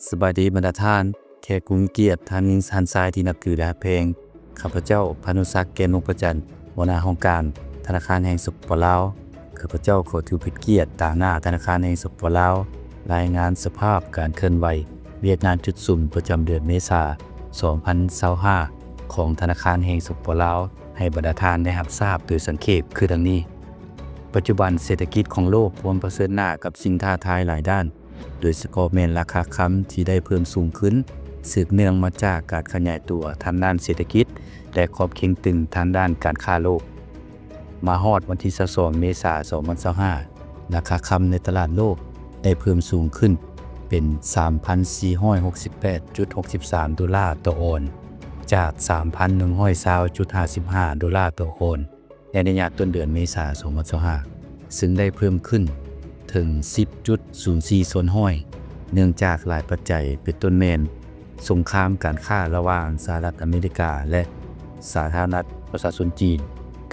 สบายดีบรรดาท่านแขกผู้มีเกียรติท่านยิงทันทรายที่นับถือและเพลงข้าพเจ้าพานุศักดิ์เกณฑ์วงศ์ประจันทร์หัวหน้าองค์การธนาคารแห่งสปปลาวข้าพเจ้าขอถือเป็นเกียรติต่างหน้าธนาคารแห่งสปปลาวรายงานสภาพการเคลื่อนไหวเวียดนามจุดสุ่มประจำเดือนเมษายน 2025 ของธนาคารแห่งสปปลาวให้บรรดาท่านได้รับทราบโดยสังเขปคือดังนี้ปัจจุบันเศรษฐกิจของโลกพร้อมเผชิญหน้ากับสิ่งท้าทายหลายด้านโดยเฉพาะแม่นราคาค้ำที่ได้เพิ่มสูงขึ้นสืบเนื่องมาจากการขยายตัวทางด้านเศรษฐกิจและความเข่งตึงทางด้านการค้าโลกมาฮอดวันที่22เมษายน 2025ราคาค้ำในตลาดโลกได้เพิ่มสูงขึ้นเป็น 3,468.63 ดอลลาร์ต่อออนซ์จาก 3,120.55 ดอลลาร์ต่อออนซ์ในระยะต้นเดือนเมษายน 2025ซึ่งได้เพิ่มขึ้นถึง 10.04 ส่วนห้อยเนื่องจากหลายปัจจัยเป็นต้นแม่นสงครามการค้าระหว่างสหรัฐอเมริกาและสาธารณรัฐประชาชนจีน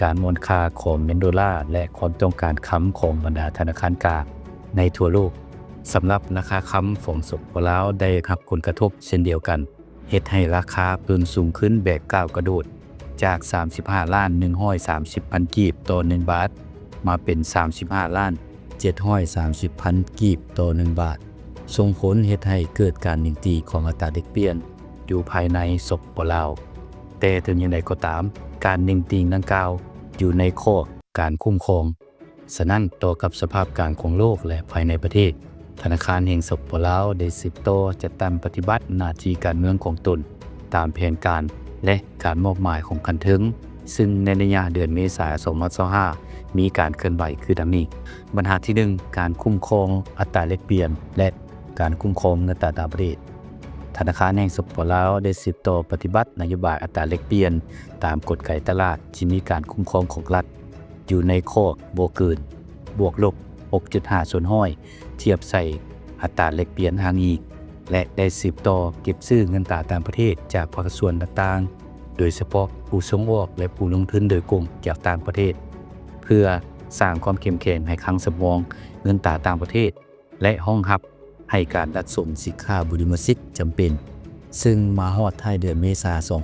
การมวนค่าของเงินดอลลาร์และความต้องการค้ำของบรรดาธนาคารกลางในทั่วโลกสำหรับราคาค้ำของสปปลาวได้รับผลกระทบเช่นเดียวกันเฮ็ดให้ราคาเพิ่มสูงขึ้นแบบก้าวกระโดดจาก 35,130,000 กีบต่อ1บาทมาเป็น 35,730,000 กีบต่อ1บาทส่งผลเฮ็ดให้เกิดการหนิ่งตีของอัตราแลกเปลี่ยนอยู่ภายในสปปลาวแต่ถึงอย่างไรก็ตามการหนิ่งตีดังกล่าวอยู่ในข้อการคุ้มครองฉะนั้นต่อกับสภาพการของโลกและภายในประเทศธนาคารแห่งสปปลาวได้สืบต่อจัดตั้งปฏิบัติหน้าที่การเมืองของตนตามแผนการและการมอบหมายของกันถึงซึ่งในระยะเดือนเมษายน 2025มีการเคลื่อนไหวคือดังนี้ปัญหาที่ 1 การคุ้มครองอัตราแลกเปลี่ยนและการคุ้มครองเงินตราต่างประเทศธนาคารแห่งสปปลาวได้สืบต่อปฏิบัตินโยบายอัตราแลกเปลี่ยนตามกฎไกตลาดที่มีการคุ้มครองของรัฐอยู่ในข้อบ่เกินบวกลบ 6.5 ส่วนห้อยเทียบใส่อัตราแลกเปลี่ยนทางอีกและได้สืบต่อเก็บซื้อเงินตราต่างประเทศจากภาคส่วนต่างๆโดยเฉพาะผู้ส่งออกและผู้ลงทุนโดยตรงจากต่างประเทศเพื่อสร้างความเข้มแข็งให้คลังสำรองเงินตราต่างประเทศและห้องรับให้การรัดส่งสินค้าบุริมสิทธิ์จำเป็นซึ่งมาฮอดท้ายเดือนเมษายน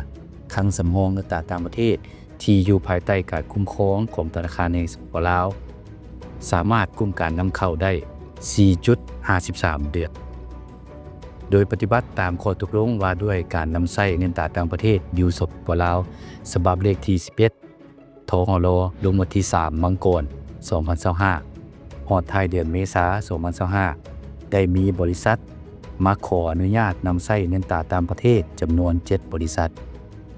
2025คลังสำรองเงินตราต่างประเทศที่อยู่ภายใต้การคุ้มครองของธนาคารแห่งสปปลาวสามารถกุมการนำเข้าได้ 4.53 เดือนโดยปฏิบัติตามข้อตกลงว่าด้วยการนำใช้เงินตราต่างประเทศอยู่สปปลาวฉบับเลขที่ 11 ทหลลงวันที่ 3 มังกร 2025ฮอดท้ายเดือนเมษายน 2025ได้มีบริษัทมาขออนุญาตนำใช้เงินตราต่างประเทศจำนวน 7 บริษัท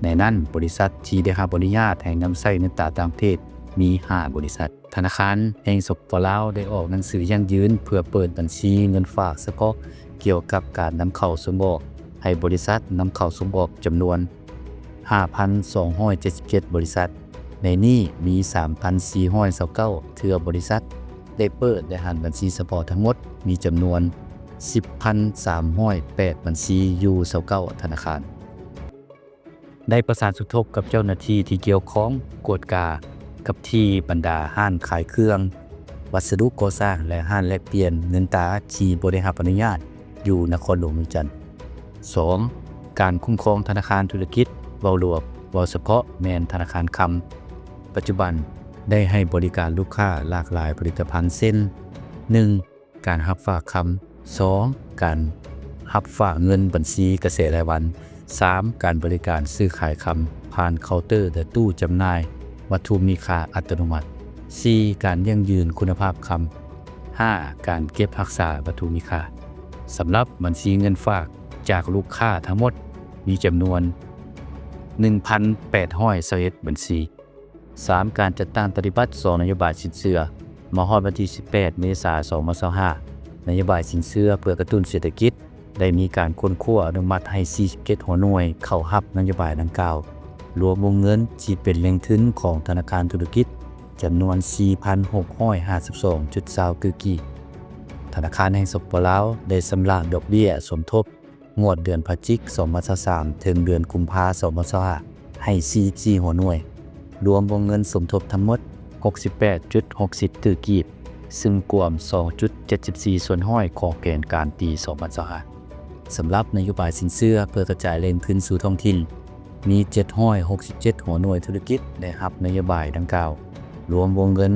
ในนั้นบริษัทที่ได้รับอนุญาตให้นำใช้เงินตราต่างประเทศมี 5 บริษัทธนาคารแห่งสปปลาวได้ออกหนังสือยั่งยืนเพื่อเปิดบัญชีเงินฝากเฉพาะเกี่ยวกับการนำเข้าส่งออกให้บริษัทนำเข้าส่งออกจำนวน 5,277 บริษัทในนี้มี 3,429 เทื่อบริษัทได้เปิดและหันบัญชีเฉพาะทั้งหมดมีจำนวน 10,308 บัญชีอยู่29ธนาคารได้ประสานสุทบกับเจ้าหน้าที่ที่เกี่ยวข้องกวดกากับที่บรรดาห้านขายเครื่องวัสดุก่อสร้างและห้านแลกเปลี่ยนเงินตราที่บ่ได้รับอนุญาตอยู่นครหลวงเวียงจันทน์ 2. การคุ้มครองธนาคารธุรกิจเว้ารวมเว้าเฉพาะแม่นธนาคารคำปัจจุบันได้ให้บริการลูกค้าหลากหลายผลิตภัณฑ์เช่น 1. การรับฝากคำ 2. การรับฝากเงินบัญชีเกษตรรายวัน 3. การบริการซื้อขายคำผ่านเคาน์เตอร์และตู้จำหน่ายวัตถุมีค่าอัตโนมัติ 4. การยั่งยืนคุณภาพคำ 5. การเก็บรักษาวัตถุมีค่าสำหรับบัญชีเงินฝากจากลูกค้าทั้งหมดมีจำนวน 1,821 บัญชี 3. การจัดตั้งปฏิบัติ2นโยบายสินเชื่อมาฮอดวันที่ 18 เมษายน 2025นโยบายสินเชื่อเพื่อกระตุ้นเศรษฐกิจได้มีการค้นคว้าอนุมัติให้47หัวหน่วยเข้ารับนโยบายดังกล่าวรวมวงเงินที่เป็นแหล่งทุนของธนาคารธุรกิจจำนวน 4,652.20 กีบธนาคารแห่งสปปลาวได้ชำระดอกเบี้ยสมทบงวดเดือนพฤศจิกายน 2023ถึงเดือนกุมภาพันธ์ 2025ให้44หัวหน่วยรวมวงเงินสมทบทั้งหมด 68.60 กีบซึ่งกวม 2.74 ส่วนห้อยของแผนการปี 2025 สำหรับนโยบายสินเชื่อเพื่อกระจายแหล่งทุนสู่ท้องถิ่นมี767หัวหน่วยธุรกิจได้รับนโยบายดังกล่าวรวมวงเงิน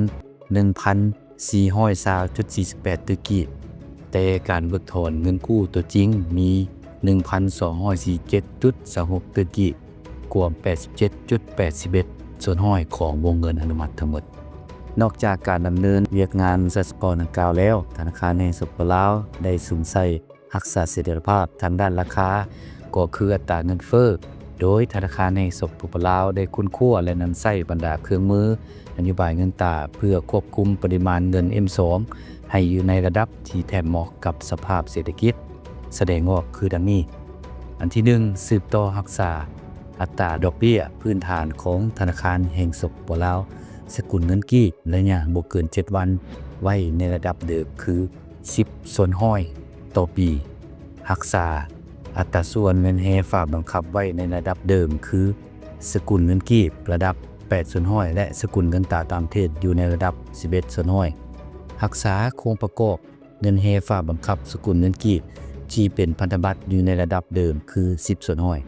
1,420.48 ตุกีบแต่การเบิกถอนเงินกู้ตัวจริงมี 1,247.26 ตุกีบรวม 87.81 ส่วนห้อยของวงเงินอนุมัติทั้งหมดนอกจากการดำเนินเวียกงานสหกรณ์ดังกล่าวแล้วธนาคารแห่งสปปลาวได้สุ่มใส่รักษาเสถียรภาพทางด้านราคาก็คืออัตราเงินเฟ้อโดยธนาคารแห่งสปปลาวได้คุ้นคั่วและนำใช้บรรดาเครื่องมือนโยบายเงินตราเพื่อควบคุมปริมาณเงิน M2 ให้อยู่ในระดับที่แทบเหมาะกับสภาพเศรษฐกิจแสดงออกคือดังนี้อันที่1สืบต่อรักษาอัตราดอกเบี้ยพื้นฐานของธนาคารแห่งสปปลาวสกุลเงินกีบระยะบ่เกิน7วันไว้ในระดับเดิมคือ10ส่วนห้อยต่อปีรักษาอัตราส่วนเงินแฮฝากบังคับไว้ในระดับเดิมคือสกุลเงินกีบระดับ8ส่วนห้อยและสกุลเงินตราต่างประเทศอยู่ในระดับ11ส่วนห้อยรักษาโครงประกอบเงินแฮฝากบังคับสกุลเงินกีบที่เป็นพันธบัตรอยู่ในระดับเดิมคือ10ส่วนห้อย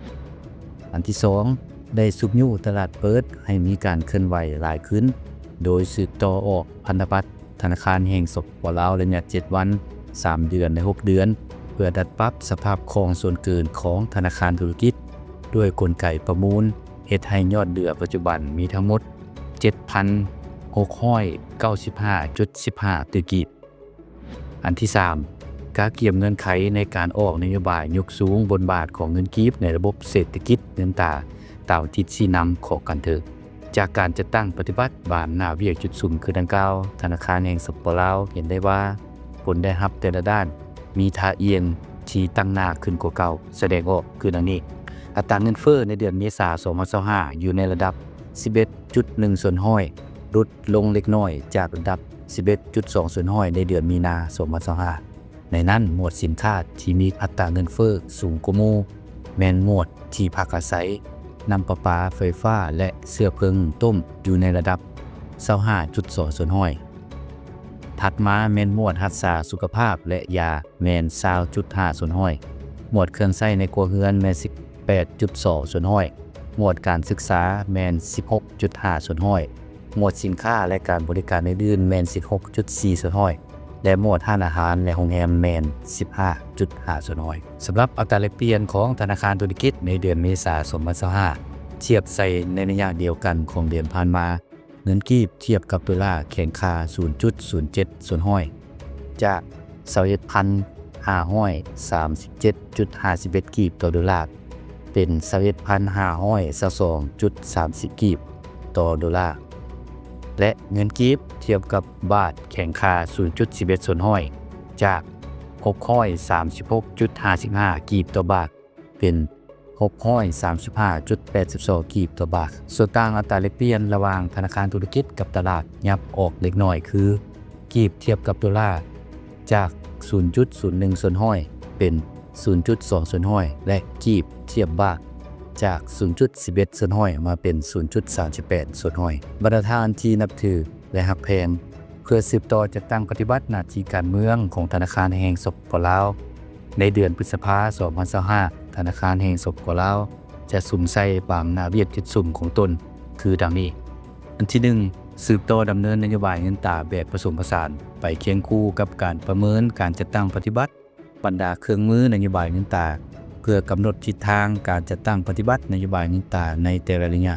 อันที่2ได้สุบยู่ตลาดเปิดให้มีการเคลื่อนไหวหลายขึ้นโดยสืบต่อออกพันธบัตรธนาคารแห่งสปปลาวระยะ7วัน3เดือนและ6เดือนเพื่อดัดปรับสภาพคล่องส่วนเกินของธนาคารธุรกิจด้วยกลไกประมูลเฮ็ดให้ยอดเหลือปัจจุบันมีทั้งหมด 7,695.15 ตุกีบอันที่3การเกี่ยมเงื่อนไขในการออกนโยบายยกสูงบทบาทของเงินกีบในระบบเศรษฐกิจเงินตราตามทิศชี้นำของการเถิดจากการจัดตั้งปฏิบัติบานหน้าเวียกจุดสุ่มคือดังกล่าวธนาคารแห่งสปปลาวเห็นได้ว่าผลได้รับแต่ละด้านมีท่าเอียงที่ตั้งหน้าขึ้นกว่าเก่าแสดงออกคือดังนี้อัตราเงินเฟ้อในเดือนเมษายน2025อยู่ในระดับ 11.1 ส่วนห้อยลดลงเล็กน้อยจากระดับ 11.2 ส่วนห้อยในเดือนมีนาคม2025ในนั้นหมวดสินค้าที่มีอัตราเงินเฟ้อสูงกว่าหมู่แม่นหมวดที่พักอาศัยน้ำประปาไฟฟ้าและเสื้อเพลิงต้มอยู่ในระดับ 25.2 ส่วนห้อยถัดมาแม่นหมวดรักษาสุขภาพและยาแม่น 20.5 ส่วนห้อยหมวดเครื่องใช้ในครัวเรือนแม่น 18.2 ส่วนห้อยหมวดการศึกษาแม่น 16.5 ส่วนห้อยหมวดสินค้าและการบริการอื่นๆแม่น 16.4 ส่วนห้อยและหมวดร้านอาหารและโรงแรมแม่น 15.5 ส่วนห้อยสำหรับอัตราแลกเปลี่ยนของธนาคารธุรกิจในเดือนเมษายน2025เทียบใส่ในระยะเดียวกันของเดือนผ่านมาเงินกีบเทียบกับดอลลาร์แข็งค่า 0.07 ส่วนห้อยจาก 21,537.51 กีบต่อดอลลาร์เป็น 21,522.30 กีบต่อดอลลาร์และเงินกีบเทียบกับบาทแข็งค่า 0.11 ส่วนห้อยจาก 636.55 กีบต่อบาทเป็น 635.82 กีบต่อบาทส่วนต่างอัตราแลกเปลี่ยนระหว่างธนาคารธุรกิจกับตลาดยับออกเล็กน้อยคือกีบเทียบกับดอลลาร์จาก 0.01 ส่วนห้อยเป็น 0.2 ส่วนห้อยและกีบเทียบบาทจาก 0.11 ส่วนห้อยมาเป็น 0.38 ส่วนห้อยบรรดาท่านที่นับถือและฮักแพงเพื่อสืบต่อจัดตั้งปฏิบัติหน้าที่การเมืองของธนาคารแห่งสปปลาวในเดือนพฤษภาคม2025ธนาคารแห่งสปปลาวจะสุ่มใส่บางหน้าเวียดจุดสุ่มของตนคือดังนี้อันที่1สืบต่อดำเนินนโยบายเงินตราแบบผสมผสานไปเคียงคู่กับการประเมินการจัดตั้งปฏิบัติบรรดาเครื่องมือนโยบายเงินตราเพื่อกำหนดทิศทางการจัดตั้งปฏิบัตินโยบายเงินตราในแต่ละระยะ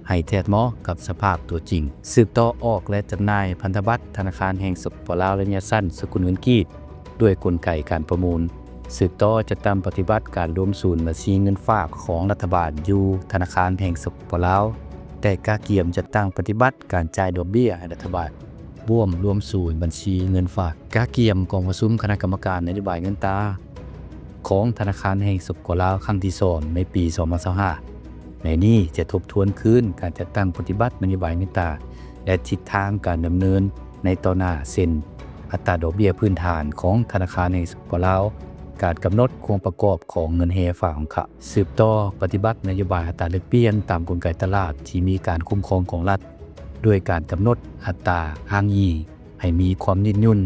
ให้แทบเหมาะกับสภาพตัวจริงสืบต่อออกและจำหน่ายพันธบัตรธนาคารแห่งสปปลาวระยะสั้นสกุลเงินกีบด้วยกลไกการประมูลสืบต่อจัดตั้งปฏิบัติการรวมศูนย์บัญชีเงินฝากของรัฐบาลอยู่ธนาคารแห่งสปปลาวแต่กาเกียมจัดตั้งปฏิบัติการจ่ายดอกเบี้ยให้รัฐบาลร่วมรวมศูนย์บัญชีเงินฝากกาเกียมกองประชุมคณะกรรมการนโยบายเงินตราของธนาคารแห่งสปปลาวครั้งที่2ในปี2025ในนี้จะทบทวนคืนการจัดตั้งปฏิบัตินโยบายเงินตราและทิศทางการดำเนินในต่อหน้าเช่นอัตราดอกเบี้ยพื้นฐานของธนาคารแห่งสปปลาวการกำหนดโครงประกอบของเงินแฮฝากของเขาสืบต่อปฏิบัตินโยบายอัตราแลกเปลี่ยนตามกลไกตลาดที่มีการคุ้มครองของรัฐด้วยการกำหนดอัตราอ้างอิงให้มีความยืดหยุ่น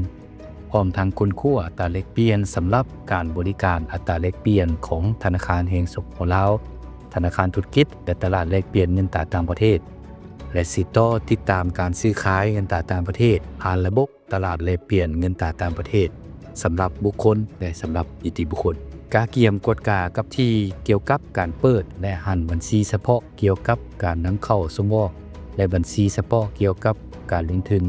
พร้อมทั้งค้นคว้าอัตราแลกเปลี่ยนสำหรับการบริการอัตราแลกเปลี่ยนของธนาคารแห่งสปปลาวธนาคารธุรกิจและตลาดแลกเปลี่ยนเงินตราต่างประเทศและสิติดตามการซื้อขายเงินตราต่างประเทศผ่านระบบตลาดแลกเปลี่ยนเงินตราต่างประเทศสำหรับบุคคลและสำหรับนิติบุคคลกาเกียมกฎกากับที่เกี่ยวกับการเปิดและหันบัญชีเฉพาะเกี่ยวกับการนำเข้าส่งออกและบัญชีเฉพาะเกี่ยวกับการลงทุน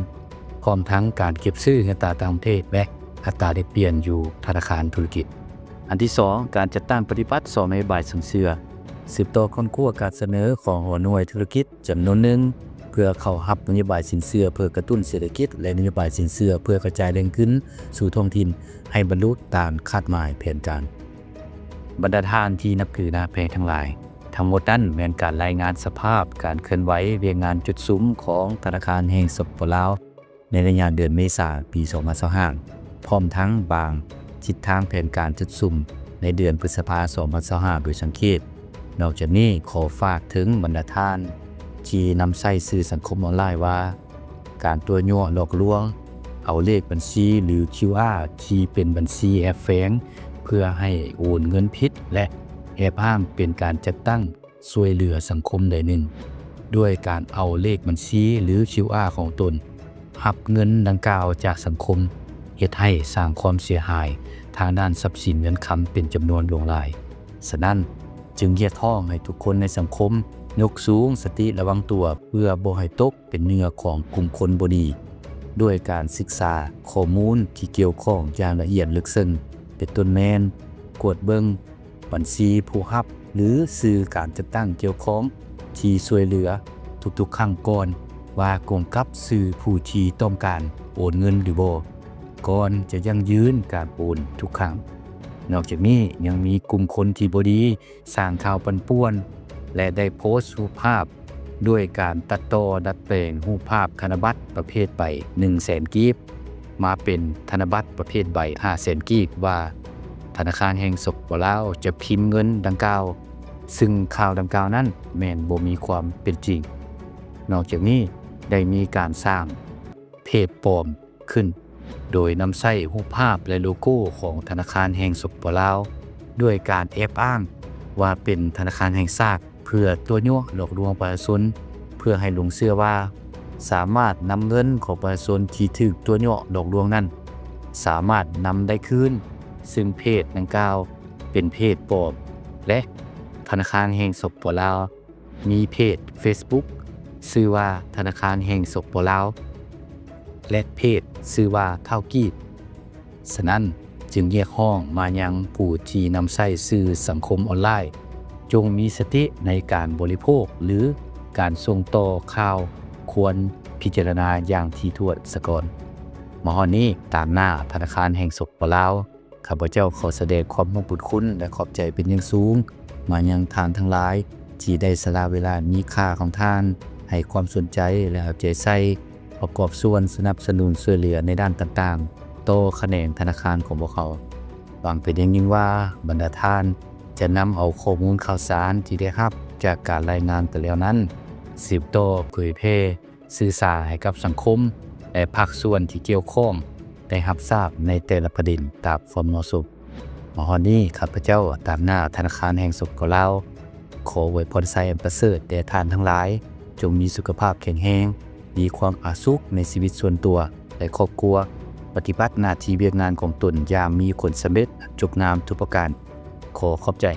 พร้อมทั้งการเก็บซื้อเงินตราต่างประเทศและอัตราแลกเปลี่ยนอยู่ธนาคารธุรกิจอันที่2การจัดตั้งปฏิบัติ2นโยบายสินเชื่อสืบต่อค้นคว้าการเสนอของหัวหน่วยธุรกิจจำนวนหนึ่งเพื่อเข้ารับนโยบายสินเชื่อเพื่อกระตุ้นเศรษฐกิจและนโยบายสินเชื่อเพื่อกระจายแรงขึ้นสู่ท้องถิ่นให้บรรลุตามคาดหมายแผนการบรรดาท่านที่นับถือนาแพงทั้งหลายทั้งหมดนั้นแม่นการรายงานสภาพการเคลื่อนไหวเรียงงานจุดซุ้มของธนาคารแห่งสปปลาวในระยะเดือนเมษายนปี2025พร้อมทั้งบางทิศทางแผนการจุดซุ้มในเดือนพฤษภาคม2025โดยสังเกตนอกจากนี้ขอฝากถึงบรรดาท่านที่นำใช้สื่อสังคมออนไลน์ว่าการตัวยั่วหลอกลวงเอาเลขบัญชีหรือ QR ที่เป็นบัญชีแอบแฝงเพื่อให้โอนเงินผิดและแอบอ้างเป็นการจัดตั้งช่วยเหลือสังคมใดหนึ่งด้วยการเอาเลขบัญชีหรือ QR ของตนหับเงินดังกล่าวจากสังคมเฮ็ดให้สร้างความเสียหายทางด้านทรัพย์สินเงินคำเป็นจำนวนหลวงหลายฉะนั้นจึงเรียกร้องให้ทุกคนในสังคมยกสูงสติระวังตัวเพื่อบ่ให้ตกเป็นเหยื่อของกลุ่มคนบ่ดีด้วยการศึกษาข้อมูลที่เกี่ยวข้องอย่างละเอียดลึกซึ้งเป็นต้นแม่นกวดเบิ่งบัญชีผู้รับหรือสื่อการจัดตั้งเกี่ยวข้องที่ช่วยเหลือทุกๆครั้งก่อนว่ากงกับสื่อผู้ที่ต้องการโอนเงินหรือบ่ก่อนจะยังยืนการโอนทุกครั้งนอกจากนี้ยังมีกลุ่มคนที่บ่ดีสร้างข่าวปั่นป่วนและได้โพสต์รูปภาพด้วยการตัดต่อดัดแปลงรูปภาพธนบัตรประเภทใบ 100,000 กีบมาเป็นธนบัตรประเภทใบ 500,000 กีบว่าธนาคารแห่งสปปลาวจะพิมพ์เงินดังกล่าวซึ่งข่าวดังกล่าวนั้นแม่นบ่มีความเป็นจริงนอกจากนี้ได้มีการสร้างเพจปลอมขึ้นโดยนำใช้รูปภาพและโลโก้ของธนาคารแห่งสปปลาวด้วยการแอบอ้างว่าเป็นธนาคารแห่งชาติเพื่อตัวยั่วหลอกลวงประชาชนเพื่อให้หลงเชื่อว่าสามารถนำเงินของประชาชนที่ถูกตัวยั่วหลอกลวงนั้นสามารถนำได้คืนซึ่งเพจดังกล่าวเป็นเพจปลอมและธนาคารแห่งสปปลาวมีเพจ Facebook ชื่อว่าธนาคารแห่งสปปลาวและเพจชื่อว่าเท่ากีบฉะนั้นจึงเรียกร้องมายังผู้ที่นำใช้สื่อสังคมออนไลน์จงมีสติในการบริโภคหรือการส่งต่อข่าวควรพิจารณาอย่างถี่ถ้วนซะก่อนมาฮอดนี้ตามหน้าธนาคารแห่งสปปลาวข้าพเจ้าขอแสดงความขอบคุณและขอบใจเป็นอย่างสูงมายังท่านทั้งหลายที่ได้สละเวลามีค่าของท่านให้ความสนใจและเอาใจใส่ประกอบส่วนสนับสนุนช่วยเหลือในด้านต่างๆต่อแขนงธนาคารของพวกเขาหวังเป็นอย่างยิ่งว่าบรรดาท่านจะนำเอาข้อมูลข่าวสารที่ได้รับจากการรายงานแต่แล้วนั้นสืบต่อเผยแพร่สื่อสารให้กับสังคมและภาคส่วนที่เกี่ยวข้องได้รับทราบในแต่ละประเด็นตามความเหมาะสมมาฮอดนี้ข้าพเจ้าตามหน้าธนาคารแห่งสปปลาวขออวยพรไซอันประเสริฐแด่ท่านทั้งหลายจงมีสุขภาพแข็งแรงมีความผาสุกในชีวิตส่วนตัวและครอบครัวปฏิบัติหน้าที่เวียกงานของตนอย่างมีผลสำเร็จจบงามทุกประการขอขอบใจ